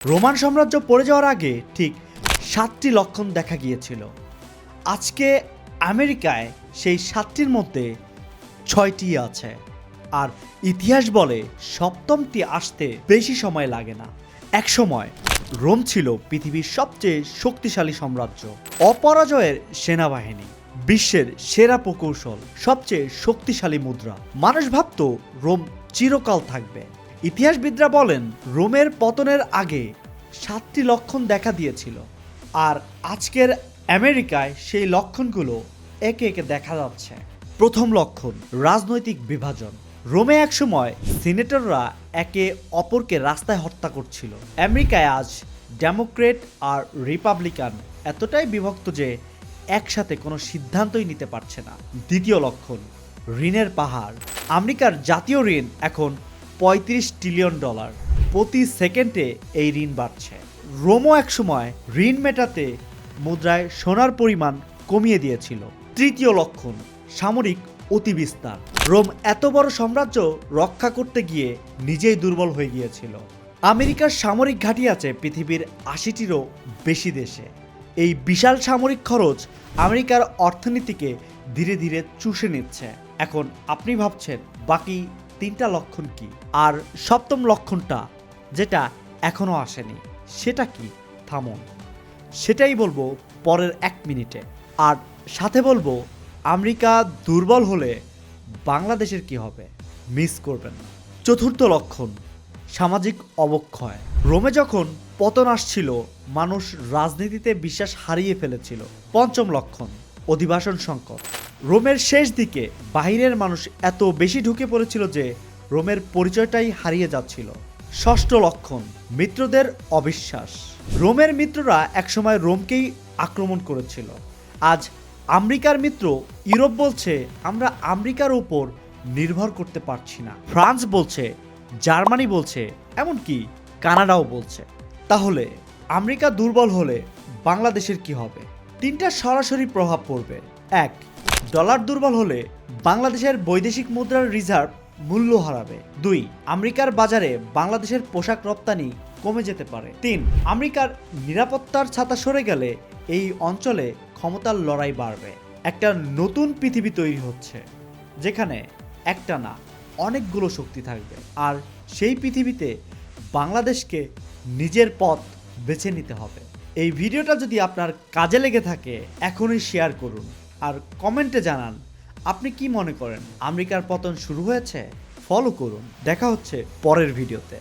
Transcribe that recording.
Roman সাম্রাজ্য পড়ে যাওয়ার আগে ঠিক 7টি লক্ষণ দেখা গিয়েছিল। আজকে আমেরিকায় সেই 7টির মধ্যে 6টি আছে, আর ইতিহাস বলে সপ্তমটি আসতে বেশি সময় লাগে না। এক সময় রোম ছিল পৃথিবীর সবচেয়ে শক্তিশালী সাম্রাজ্য, অপরাজয়ের সেনাবাহিনী, বিশ্বের সেরা প্রকৌশল, সবচেয়ে শক্তিশালী মুদ্রা। মানুষ ভাবত রোম চিরকাল থাকবে। ইতিহাসবিদরা বলেন রোমের পতনের আগে 7টি লক্ষণ দেখা দিয়েছিল, আর আজকের আমেরিকায় সেই লক্ষণগুলো একে একে দেখা যাচ্ছে। প্রথম লক্ষণ, রাজনৈতিক বিভাজন। রোমে একসময় সিনেটররা একে অপরকে রাস্তায় হত্যা করছিল। আমেরিকায় আজ ডেমোক্রেট আর রিপাবলিকান এতটাই বিভক্ত যে একসাথে কোনো সিদ্ধান্তই নিতে পারছে না। দ্বিতীয় লক্ষণ, ঋণের পাহাড়। আমেরিকার জাতীয় ঋণ এখন $35 ট্রিলিয়ন। প্রতি সেকেন্ডে এই ঋণ বাড়ছে। রোমও একসময় ঋণ মেটাতে মুদ্রায় সোনার পরিমাণ কমিয়ে দিয়েছিল। তৃতীয় লক্ষণ, সামরিক অতিবিস্তার। রোম এত বড় সাম্রাজ্য রক্ষা করতে গিয়ে নিজেই দুর্বল হয়ে গিয়েছিল। আমেরিকার সামরিক ঘাঁটি আছে পৃথিবীর 80টিরও বেশি দেশে। এই বিশাল সামরিক খরচ আমেরিকার অর্থনীতিকে ধীরে ধীরে চুষে নিচ্ছে। এখন আপনি ভাবছেন বাকি 3টা লক্ষণ কি? আর সপ্তম লক্ষণটা যেটা এখনো আসেনি সেটা কি? থামুন, সেটাই বলবো পরের 1 মিনিটে। আর সাথে বলবো আমেরিকা দুর্বল হলে বাংলাদেশের কি হবে, মিস করবেন না। চতুর্থ লক্ষণ, সামাজিক অবক্ষয়। রোমে যখন পতন আসছিল মানুষ রাজনীতিতে বিশ্বাস হারিয়ে ফেলেছিল। পঞ্চম লক্ষণ, অধিবাসন সংকট। রোমের শেষ দিকে বাহিরের মানুষ এত বেশি ঢুকে পড়েছিল যে রোমের পরিচয়টাই হারিয়ে যাচ্ছিল। ষষ্ঠ লক্ষণ, মিত্রদের অবিশ্বাস। রোমের মিত্ররা একসময় রোমকেই আক্রমণ করেছিল। আজ আমেরিকার মিত্র ইউরোপ বলছে আমরা আমেরিকার উপর নির্ভর করতে পারছি না। ফ্রান্স বলছে, জার্মানি বলছে, এমনকি কানাডাও বলছে। তাহলে আমেরিকা দুর্বল হলে বাংলাদেশের কি হবে? 3টা সরাসরি প্রভাব পড়বে। 1, ডলার দুর্বল হলে বাংলাদেশের বৈদেশিক মুদ্রার রিজার্ভ মূল্য হারাবে। 2, আমেরিকার বাজারে বাংলাদেশের পোশাক রপ্তানি কমে যেতে পারে। 3, আমেরিকার নিরাপত্তার ছাতা সরে গেলে এই অঞ্চলে ক্ষমতার লড়াই বাড়বে। একটা নতুন পৃথিবী তৈরি হচ্ছে যেখানে একটা না অনেকগুলো শক্তি থাকবে, আর সেই পৃথিবীতে বাংলাদেশকে নিজের পথ বেছে নিতে হবে। এই ভিডিওটা যদি আপনার কাজে লেগে থাকে এখনই শেয়ার করুন, আর কমেন্টে জানান আপনি কি মনে করেন আমেরিকার পতন শুরু হয়েছে। ফলো করুন। দেখা হচ্ছে পরের ভিডিওতে।